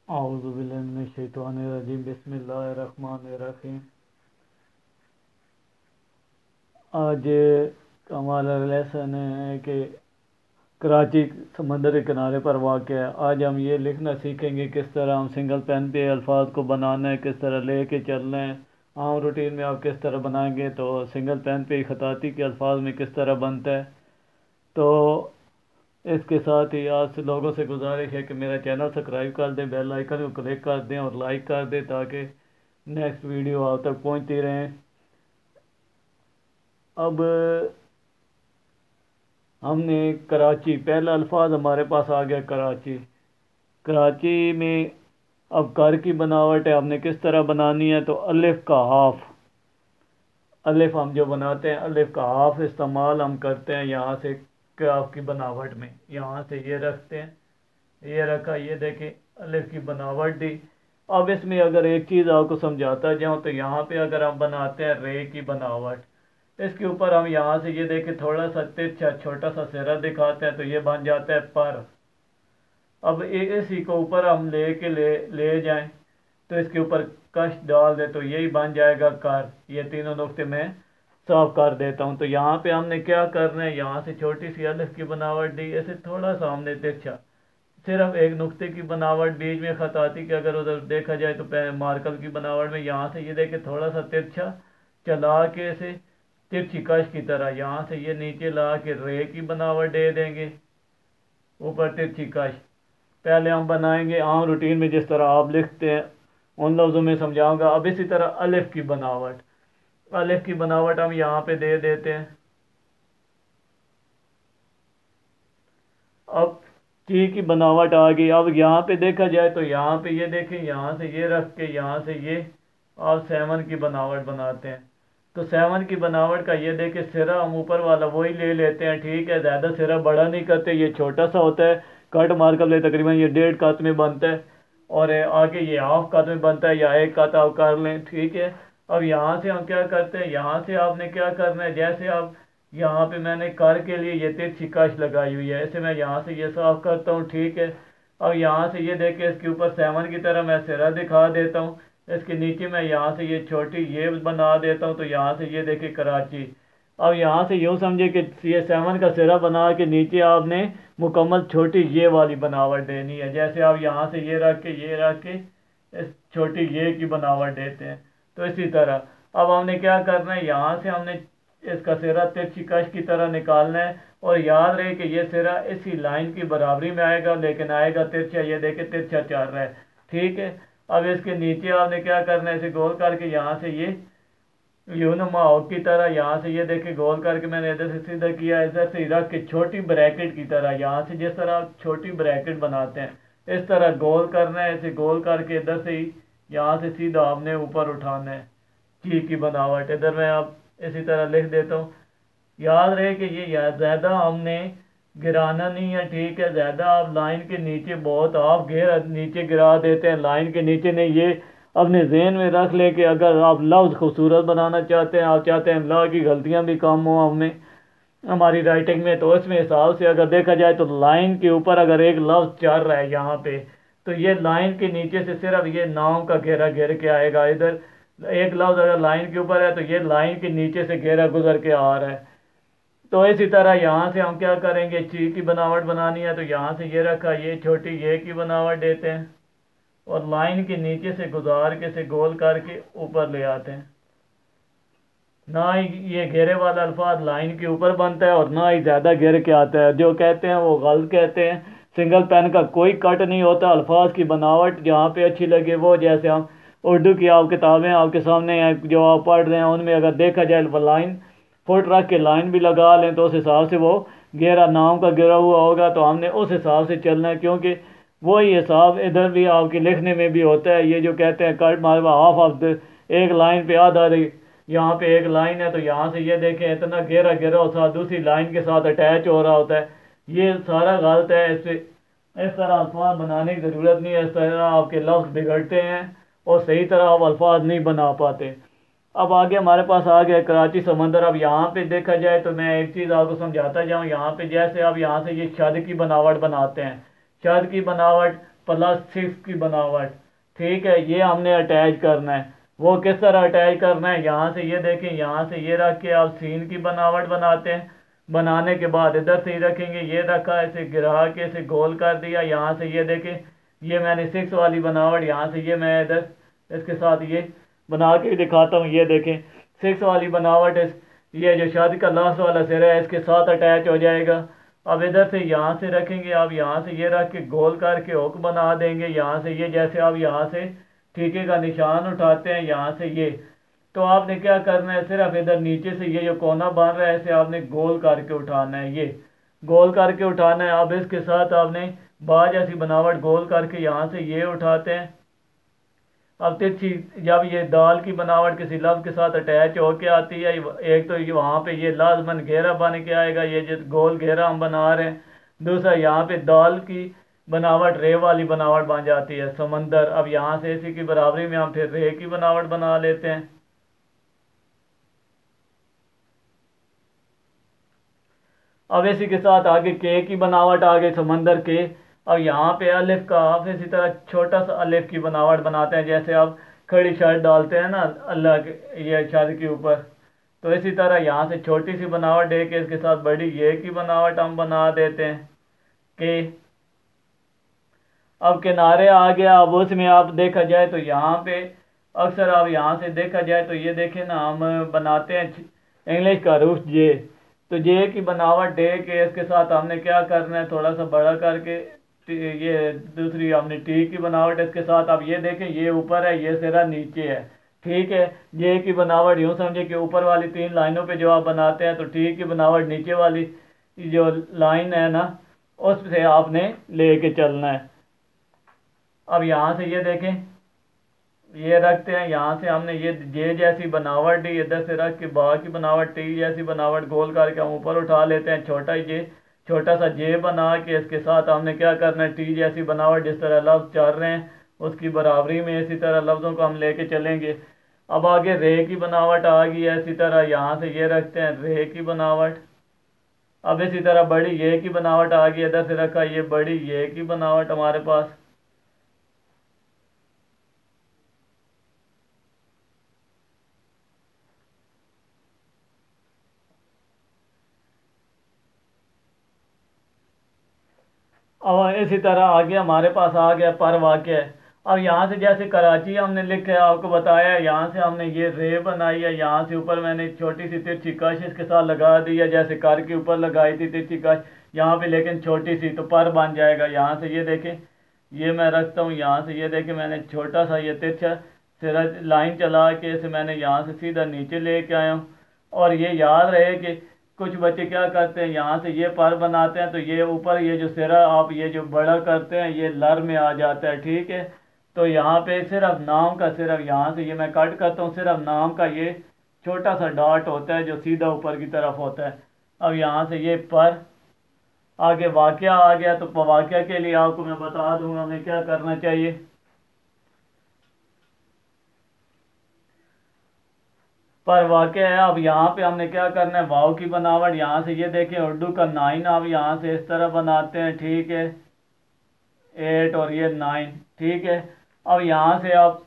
औज़ु बिल्लाहि मिनश शैतानिर रजीम बिस्मिल्लाहिर रहमानिर रहीम। आज हमारा लेसन है कि कराची समंदर के किनारे पर वाक़ है। आज हम ये लिखना सीखेंगे किस तरह हम सिंगल पेन पे अल्फाज को बनाना है, किस तरह ले के चलना है। आम रूटीन में आप किस तरह बनाएंगे तो सिंगल पेन पे ख़ताती के अल्फाज में किस तरह बनता है। तो इसके साथ ही आप से लोगों से गुजारिश है कि मेरा चैनल सब्सक्राइब कर दें, बेल आइकन को क्लिक कर दें और लाइक कर दें ताकि नेक्स्ट वीडियो आप तक पहुंचती रहें। अब हमने कराची, पहला अल्फाज हमारे पास आ गया कराची। कराची में अब कर की बनावट है, हमने किस तरह बनानी है। तो अलिफ का हाफ, अलिफ हम जो बनाते हैं अलिफ का हाफ इस्तेमाल हम करते हैं यहाँ से काफ की बनावट में। यहाँ से ये रखते हैं, ये रखा, ये देखें अलिफ की बनावट दी। अब इसमें अगर एक चीज़ आपको समझाता जाऊँ तो यहाँ पे अगर हम बनाते हैं रे की बनावट, इसके ऊपर हम यहाँ से ये देखें थोड़ा सा तिरछा छोटा सा सिरा दिखाते हैं तो ये बन जाता है पर। अब इसी को ऊपर हम ले जाएं तो इसके ऊपर कश डाल दे तो यही बन जाएगा कर। ये तीनों नुक्ते मैं साफ कर देता हूँ। तो यहाँ पे हमने क्या करना है, यहाँ से छोटी सी अलिफ की बनावट दी, ऐसे थोड़ा सा हमने तिरछा, सिर्फ एक नुक्ते की बनावट, बीच में खत आती कि अगर उधर देखा जाए तो मार्कल की बनावट में यहाँ से ये देखे थोड़ा सा तिरछा चला के ऐसे तिरछी कश की तरह यहाँ से ये नीचे ला के रे की बनावट दे देंगे, ऊपर तिरछी कश। पहले हम बनाएंगे आम रूटीन में जिस तरह आप लिखते हैं उन लफ्ज़ों में समझाऊंगा। अब इसी तरह अलिफ की बनावट, अलिफ की बनावट हम यहाँ पे दे देते हैं। अब ची की बनावट आ गई। अब यहाँ पे देखा जाए तो यहाँ पे ये देखें, यहाँ से ये रख के यहाँ से ये आप सेवन की बनावट बनाते हैं। तो सेवन की बनावट का ये देखें सिरा हम ऊपर वाला वही ले लेते हैं, ठीक है, ज़्यादा सिरा बड़ा नहीं करते, ये छोटा सा होता है, कट मार कर ले, तकरीबन ये 1.5 कत में बनता है और आगे ये हाफ कत में बनता है या 1 कत आप कर लें, ठीक है। अब यहाँ से हम क्या करते हैं, यहाँ से आपने क्या करना है, जैसे आप यहाँ पे मैंने कर के लिए ये तिरछी कश लगाई हुई है, ऐसे मैं यहाँ से ये साफ करता हूँ, ठीक है। अब यहाँ से ये देखे इसके ऊपर सेवन की तरह मैं सिरा दिखा देता हूँ, इसके नीचे मैं यहाँ से ये छोटी ये बना देता हूँ तो यहाँ से ये देखे कराची। अब यहाँ से यूँ समझे कि ये सेवन का सिरा बना के नीचे आपने मुकम्मल छोटी ये वाली बनावट देनी है। जैसे आप यहाँ से ये रख के इस छोटी ये की बनावट देते हैं तो इसी तरह अब हमने क्या करना है, यहाँ से हमने इसका सिरा तिरछी कश की तरह निकालना है और याद रहे कि ये सिरा इसी लाइन की बराबरी में आएगा, लेकिन आएगा तिरछा, ये देखे तिरछा चल रहा है, ठीक है। अब इसके नीचे आपने क्या करना है, इसे गोल करके यहाँ से ये यूनुमा की तरह यहाँ से ये देखे गोल करके मैंने इधर से सीधा किया, इधर से रख के छोटी ब्रैकेट की तरह यहाँ से जिस तरह आप छोटी ब्रैकेट बनाते हैं इस तरह गोल करना है। ऐसे गोल करके इधर से ही यहाँ से सीधा आपने ऊपर उठाना है ची की बनावट। इधर मैं आप इसी तरह लिख देता हूँ। याद रहे कि ये ज़्यादा हमने गिराना नहीं है, ठीक है, ज़्यादा आप लाइन के नीचे बहुत आप नीचे गिरा देते हैं, लाइन के नीचे नहीं। ये अपने जहन में रख लें कि अगर आप लफ्ज़ खूबसूरत बनाना चाहते हैं, आप चाहते हैं ला की गलतियाँ भी कम हो हमें हमारी राइटिंग में, तो इसमें हिसाब से अगर देखा जाए तो लाइन के ऊपर अगर एक लफ्ज़ चल रहा है यहाँ पे तो ये लाइन के नीचे से सिर्फ ये नाम का घेरा घेर के आएगा। इधर एक लफ्ज़ अगर लाइन के ऊपर है तो ये लाइन के नीचे से घेरा गुजर के आ रहा है। तो इसी तरह यहाँ से हम क्या करेंगे, ची की बनावट बनानी है तो यहाँ से ये रखा, ये छोटी ये की बनावट देते हैं और लाइन के नीचे से गुजार के से गोल करके ऊपर ले आते हैं। ना ही ये घेरे वाला अल्फाज लाइन के ऊपर बनता है और ना ही ज़्यादा घेर के आता है, जो कहते हैं वो गलत कहते हैं। सिंगल पेन का कोई कट नहीं होता, अल्फाज की बनावट जहाँ पे अच्छी लगे वो, जैसे हम उर्दू की आप किताबें आपके सामने हैं जो आप पढ़ रहे हैं उनमें अगर देखा जाए लाइन फुट रख के लाइन भी लगा लें तो उस हिसाब से वो घेरा नाम का गिरा हुआ होगा, तो हमने उस हिसाब से चलना है क्योंकि वही हिसाब इधर भी आपके लिखने में भी होता है। ये जो कहते हैं कट मारवा हाफ ऑफ द, एक लाइन पे आधा यहाँ पे एक लाइन है तो यहाँ से ये देखें इतना घेरा घेरा होता दूसरी लाइन के साथ अटैच हो रहा होता है, ये सारा गलत है। इससे इस तरह अल्फाज बनाने की ज़रूरत नहीं है, इस तरह आपके लफ्ज़ बिगड़ते हैं और सही तरह आप अल्फाज नहीं बना पाते। अब आगे हमारे पास आ गया कराची समंदर। अब यहाँ पे देखा जाए तो मैं एक चीज़ आपको समझाता जाऊँ। यहाँ पे जैसे आप यहाँ से ये शद की बनावट बनाते हैं, शद की बनावट +6 की बनावट। ठीक है, ये हमने अटैच करना है। वो किस तरह अटैच करना है, यहाँ से ये देखें, यहाँ से ये रख के आप सीन की बनावट बनाते हैं। बनाने के बाद इधर से ही रखेंगे, ये रखा, इसे गिरा के इसे गोल कर दिया। यहाँ से ये देखें, ये मैंने 6 वाली बनावट, यहाँ से ये मैं इधर इसके साथ ये बना के दिखाता हूँ। ये देखें 6 वाली बनावट ये जो शादी का लास्ट वाला सिरा है इसके साथ अटैच हो जाएगा। अब इधर से यहाँ से रखेंगे, आप यहाँ से ये रख के गोल करके हुक बना देंगे। यहाँ से ये जैसे आप यहाँ से ठीके का निशान उठाते हैं, यहाँ से ये, तो आपने क्या करना है, सिर्फ इधर नीचे से ये जो कोना बन रहा है इसे आपने गोल करके उठाना है। ये गोल करके उठाना है। अब इसके साथ आपने बाज ऐसी बनावट गोल करके यहाँ से ये उठाते हैं। अब तिरछी जब ये दाल की बनावट किसी लफ्ज़ के साथ अटैच होके आती है, एक तो ये वहाँ पे ये लाजमन घेरा बन के आएगा, ये जो गोल घेरा हम बना रहे हैं। दूसरा यहाँ पे दाल की बनावट रे वाली बनावट बन जाती है, समंदर। अब यहाँ से इसी की बराबरी में हम फिर रे की बनावट बना लेते हैं। अब इसी के साथ आगे के की बनावट आ गई, समंदर के। अब यहाँ पे अलिफ का आप इसी तरह छोटा सा अलिफ की बनावट बनाते हैं, जैसे आप खड़ी शर्ट डालते हैं ना अल्लाह के ये छत के ऊपर, तो इसी तरह यहाँ से छोटी सी बनावट दे के इसके साथ बड़ी ये की बनावट हम बना देते हैं के। अब किनारे आ गया। अब उसमें आप देखा जाए तो यहाँ पे अक्सर आप यहाँ से देखा जाए तो ये देखें ना, हम बनाते हैं इंग्लिश का रूफ जे, तो जे की बनावट दे के इसके साथ हमने क्या करना है, थोड़ा सा बड़ा करके ये दूसरी हमने टी की बनावट इसके साथ। अब ये देखें, ये ऊपर है, ये सिरा नीचे है। ठीक है, जे की बनावट यूँ समझे कि ऊपर वाली 3 लाइनों पे जो आप बनाते हैं, तो टी की बनावट नीचे वाली जो लाइन है ना उससे आपने लेके चलना है। अब यहाँ से ये देखें, ये रखते हैं, यहाँ से हमने ये जे जैसी बनावट दी, इधर से रख के बा की बनावट टी जैसी बनावट गोल करके हम ऊपर उठा लेते हैं। छोटा सा जे बना के इसके साथ हमने क्या करना है, टी जैसी बनावट जिस तरह लफ्ज़ चल रहे हैं उसकी बराबरी में इसी तरह लफ्ज़ों को हम लेके चलेंगे। अब आगे रे की बनावट आ गई है, इसी तरह यहाँ से ये रखते हैं रे की बनावट। अब इसी तरह बड़ी ये की बनावट आ गई, इधर से रखा ये बड़ी ये की बनावट हमारे पास। अब इसी तरह आगे हमारे पास आ गया पर वाक़या। अब यहाँ से जैसे कराची हमने लिखा है, आपको बताया है, यहाँ से हमने ये रे बनाई है, यहाँ से ऊपर मैंने छोटी सी तिरछी कश इसके साथ लगा दी है, जैसे कर के ऊपर लगाई थी तिरछी कश, यहाँ पे लेकिन छोटी सी, तो पर बन जाएगा। यहाँ से ये देखें, ये मैं रखता हूँ, यहाँ से ये देखें मैंने छोटा सा ये तिरछा सिरा लाइन चला के इसे मैंने यहाँ से सीधा नीचे लेके आया हूँ। और ये याद रहे कि कुछ बच्चे क्या करते हैं, यहाँ से ये पर बनाते हैं तो ये ऊपर ये जो सिरा आप ये जो बड़ा करते हैं ये लर में आ जाता है। ठीक है, तो यहाँ पे सिर्फ नाम का, सिर्फ यहाँ से ये मैं कट करता हूँ, सिर्फ नाम का ये छोटा सा डॉट होता है जो सीधा ऊपर की तरफ होता है। अब यहाँ से ये पर आगे वाक़या आ गया, तो वाक़या के लिए आपको मैं बता दूंगा हमें क्या करना चाहिए। पर वाक़या है। अब यहाँ पे हमने क्या करना है, वाव की बनावट यहाँ से ये देखें, उर्दू का 9 आप यहाँ से इस तरह बनाते हैं। ठीक है, 8 और ये 9। ठीक है, अब यहाँ से आप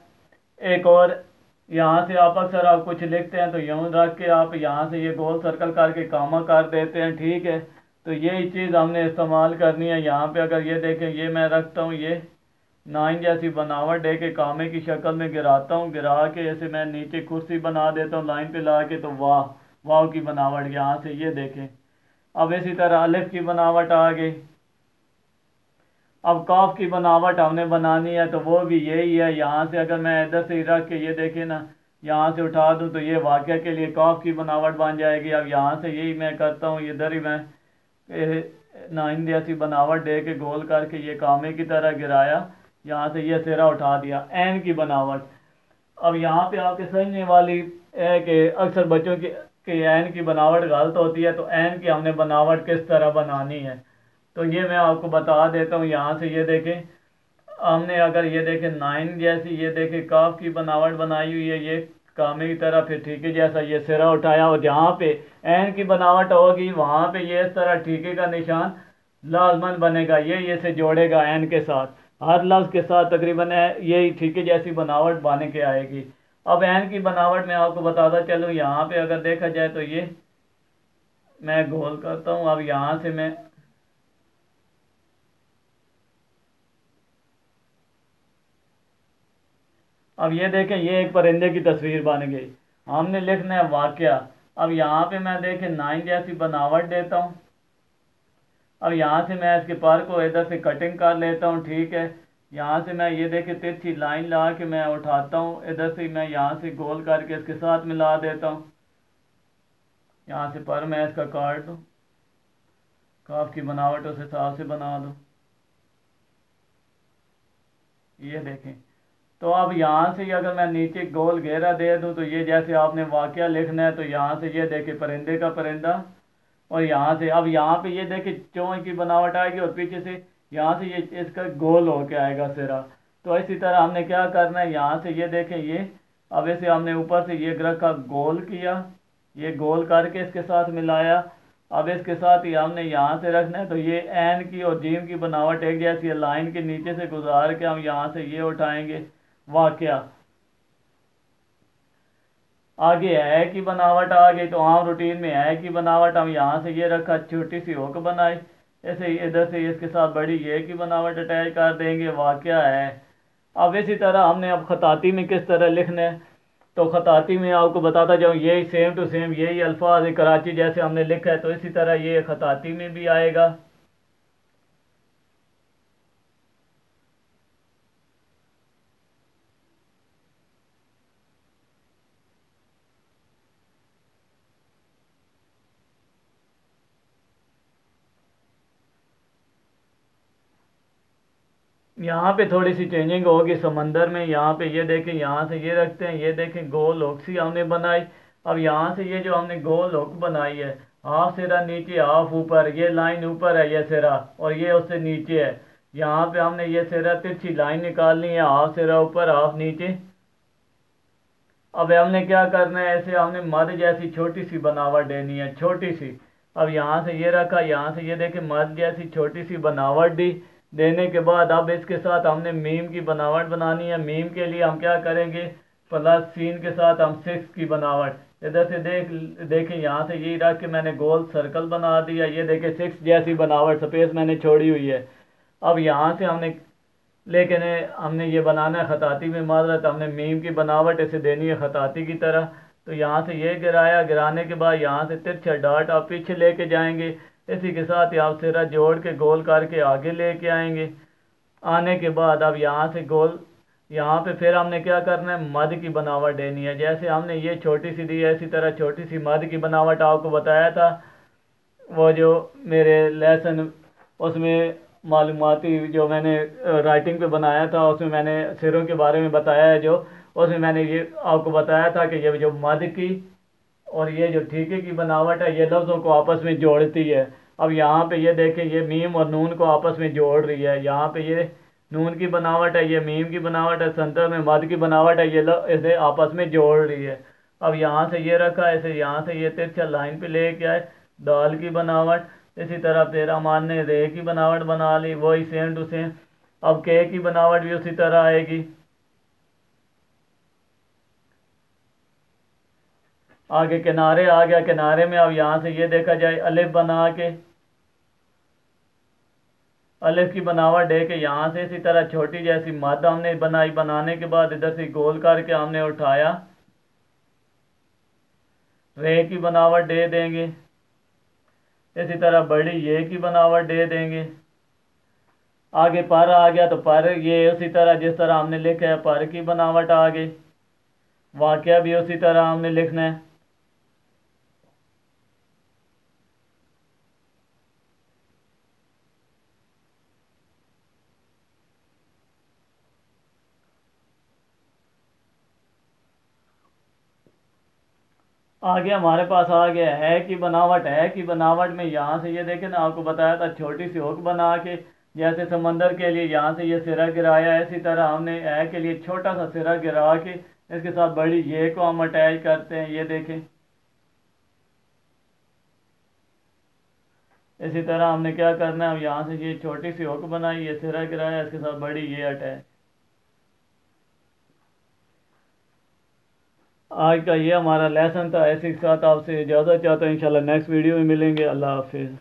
एक और, यहाँ से आप अक्सर आप कुछ लिखते हैं तो यूँ रख के आप यहाँ से ये गोल सर्कल करके कामा कर देते हैं। ठीक है, तो यही चीज़ हमने इस्तेमाल करनी है। यहाँ पे अगर ये देखें, ये मैं रखता हूँ, ये 9 जैसी बनावट दे के कामे की शक्ल में गिराता हूँ, गिरा के ऐसे मैं नीचे कुर्सी बना देता हूँ लाइन पे ला के, तो वाव की बनावट यहाँ से ये देखें। अब इसी तरह अलिफ की बनावट आ गई। अब काफ की बनावट हमने बनानी है तो वो भी यही है। यहाँ से अगर मैं इधर से रख के ये देखें ना, यहाँ से उठा दूँ तो ये वाक़या के लिए काफ की बनावट बन जाएगी। अब यहाँ से यही मैं करता हूँ, इधर ही मैं 9 जैसी बनावट दे के गोल करके ये कामे की तरह गिराया, यहाँ से ये सिरा उठा दिया। एन की बनावट, अब यहाँ पे आपके समझने वाली है कि अक्सर बच्चों की एन की बनावट गलत होती है, तो एन की हमने बनावट किस तरह बनानी है तो ये मैं आपको बता देता हूँ। यहाँ से ये देखें, हमने अगर ये देखें 9 जैसी ये देखें काफ की बनावट बनाई हुई है, ये कामे की तरह, फिर ठीके जैसा ये सिरा उठाया, और जहाँ पे एन की बनावट होगी वहाँ पे ये इस तरह ठीके का निशान लाजमन बनेगा, ये से जोड़ेगा एन के साथ। हर लफ्ज़ के साथ तकरीबन ये ठीक है जैसी बनावट बन के आएगी। अब एन की बनावट मैं आपको बताता चलूँ। यहाँ पे अगर देखा जाए तो ये मैं गोल करता हूँ। अब यहाँ से मैं अब ये देखें ये एक परिंदे की तस्वीर बन गई। हमने लिखना है वाकया। अब यहाँ पे मैं देखें 9 जैसी बनावट देता हूँ। अब यहाँ से मैं इसके पर को इधर से कटिंग कर लेता हूँ, ठीक है। यहाँ से मैं ये देखें तिरछी लाइन ला के मैं उठाता हूँ, इधर से मैं यहाँ से गोल करके इसके साथ मिला देता हूँ। यहाँ से पर मैं इसका काट दूँ, काफ की बनावट उस हिसाब से बना दूँ। ये देखें। तो अब यहाँ से अगर मैं नीचे गोल घेरा दे दूँ तो ये जैसे आपने वाकया लिखना है तो यहाँ से ये देखें परिंदे का परिंदा। और यहाँ से अब यहाँ पे ये देखें चोंच की बनावट आएगी और पीछे से यहाँ से ये इसका गोल होके आएगा सिरा। तो इसी तरह हमने क्या करना है, यहाँ से ये देखें ये अब इसे हमने ऊपर से ये ग्रह का गोल किया, ये गोल करके इसके साथ मिलाया। अब इसके साथ ही हमने यहाँ से रखना है तो ये एन की और जीम की बनावट एक जैसी है। लाइन के नीचे से गुजार के हम यहाँ से ये उठाएंगे वाकया। आगे है की बनावट आ गई, तो आम रूटीन में है की बनावट हम यहाँ से ये रखा, छोटी सी होक बनाई, ऐसे इधर से इसके साथ बड़ी ये की बनावट अटैच कर देंगे, वाकया है। अब इसी तरह हमने अब खताती में किस तरह लिखना है, तो खताती में आपको बताता जाऊँ यही सेम टू सेम यही अल्फाज है, कराची जैसे हमने लिखा है तो इसी तरह ये खताती में भी आएगा। यहाँ पे थोड़ी सी चेंजिंग होगी समंदर में। यहाँ पे ये देखें यहाँ से ये रखते हैं, ये देखें गोल होक सी हमने बनाई। अब यहाँ से ये जो हमने गोल होक बनाई है, हाफ सिरा नीचे हाफ ऊपर, ये लाइन ऊपर है ये सिरा और ये उससे नीचे है। यहाँ पे हमने ये सिरा तिरछी लाइन निकालनी है, हाफ सिरा ऊपर हाफ नीचे। अब हमने क्या करना है, ऐसे हमने मध जैसी छोटी सी बनावट देनी है, छोटी सी। अब यहाँ से ये रखा, यहाँ से ये देखें मध जैसी छोटी सी बनावट दी। देने के बाद अब इसके साथ हमने मीम की बनावट बनानी है। मीम के लिए हम क्या करेंगे, प्लस सीन के साथ हम 6 की बनावट इधर से देखें यहाँ से यही रख के मैंने गोल सर्कल बना दिया। ये देखें 6 जैसी बनावट स्पेस मैंने छोड़ी हुई है। अब यहाँ से हमने लेकिन हमने ये बनाना है खताती में, माजरत हमने मीम की बनावट इसे देनी है खताती की तरह। तो यहाँ से ये गिराया, गिराने के बाद यहाँ से तिरछा डॉट आप पीछे लेके जाएंगे। इसी के साथ ही आप सिरा जोड़ के गोल करके आगे लेके आएंगे। आने के बाद अब यहाँ से गोल, यहाँ पे फिर हमने क्या करना है, मध की बनावट देनी है। जैसे हमने ये छोटी सी दी है इसी तरह छोटी सी मध की बनावट आपको बताया था, वो जो मेरे लेसन उसमें मालूमाती जो मैंने राइटिंग पे बनाया था उसमें मैंने सिरों के बारे में बताया है, जो उसमें मैंने ये आपको बताया था कि ये जो मध की और ये जो ठीके की बनावट है ये लफ्ज़ों को आपस में जोड़ती है। अब यहाँ पे ये देखें ये मीम और नून को आपस में जोड़ रही है। यहाँ पे ये नून की बनावट है, ये मीम की बनावट है, संतर में मध की बनावट है, ये इसे आपस में जोड़ रही है। अब यहाँ से ये रखा, ऐसे यहाँ से ये तिरछा लाइन पे लेके आए, दाल की बनावट। इसी तरह फिर अमान ने रे की बनावट बना ली, वही सेम टू सेम। अब के की बनावट भी उसी तरह आएगी। आगे किनारे आ गया, किनारे में अब यहाँ से ये देखा जाए अलिफ बना के, अलिफ की बनावट दे के यहाँ से इसी तरह छोटी जैसी मद हमने बनाई। बनाने के बाद इधर से गोल करके हमने उठाया, रे की बनावट दे देंगे। इसी तरह बड़ी ये की बनावट दे देंगे। आगे पर आ गया तो पर ये उसी तरह जिस तरह हमने लिखा है पर की बनावट आ गई। वाकया भी उसी तरह हमने लिखना है। आगे हमारे पास आ गया है कि बनावट। है कि बनावट में यहाँ से ये देखें ना, आपको बताया था छोटी सी हुक बना के, जैसे समंदर के लिए यहाँ से ये सिरा गिराया है, इसी तरह हमने है के लिए छोटा सा सिरा गिरा के इसके साथ बड़ी ये को हम अटैच करते हैं। ये देखें इसी तरह हमने क्या करना है, अब यहाँ से ये छोटी सी हुक बनाई, ये सिरा गिराया, इसके साथ बड़ी ये अटैच। आज का ये हमारा लेसन था। ऐसे के साथ आपसे इजाज़त चाहता हूँ। इंशाल्लाह नेक्स्ट वीडियो में मिलेंगे। अल्लाह हाफिज़।